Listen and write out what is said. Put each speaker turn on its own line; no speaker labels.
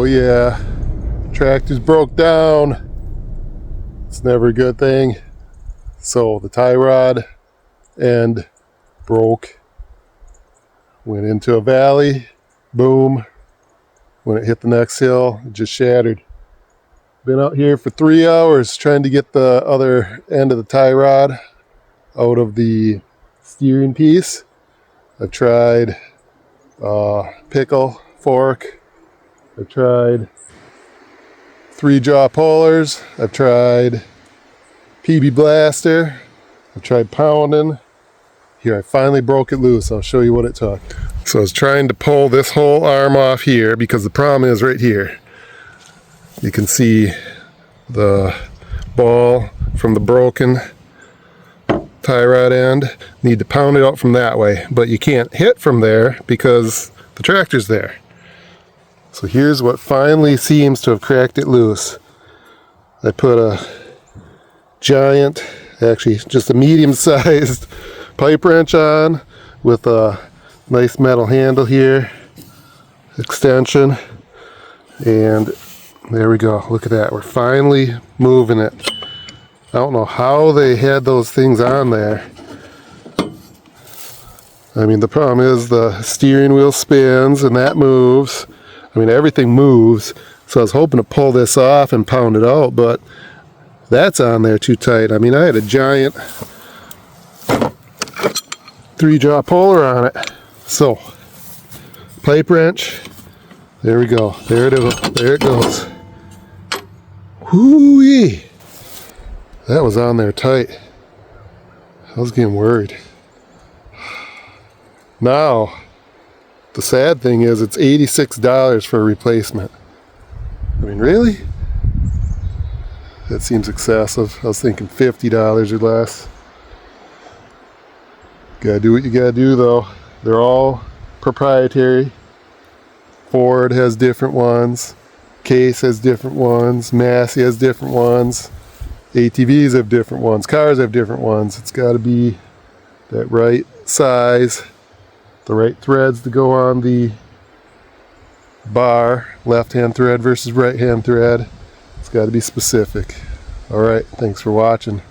yeah, tractor's broke down. It's never a good thing. So the tie rod end broke. Went into a valley. Boom. When it hit the next hill, it just shattered. Been out here for 3 hours trying to get the other end of the tie rod out of the steering piece. I've tried pickle, fork. I've tried 3-jaw pullers. I've tried PB blaster. I've tried pounding. Here, I finally broke it loose. I'll show you what it took. So I was trying to pull this whole arm off here because the problem is right here. You can see the ball from the broken tie rod end. Need to pound it out from that way, but you can't hit from there because the tractor's there. So here's what finally seems to have cracked it loose. I put a giant, actually just a medium-sized pipe wrench on with a nice metal handle here, extension, and there we go. Look at that. We're finally moving it. I don't know how they had those things on there. I mean, the problem is the steering wheel spins and that moves. I mean, everything moves. So I was hoping to pull this off and pound it out, but that's on there too tight. I mean, I had a giant 3-jaw puller on it. So, pipe wrench. There we go. There it is. There it goes. Whoo-wee! That was on there tight. I was getting worried. Now, the sad thing is it's $86 for a replacement. I mean, really? That seems excessive. I was thinking $50 or less. Gotta do what you gotta do though. They're all proprietary. Ford has different ones. Case has different ones. Massey has different ones. ATVs have different ones. Cars have different ones. It's gotta be that right size. The right threads to go on the bar. Left-hand thread versus right-hand thread. It's gotta be specific. Alright, thanks for watching.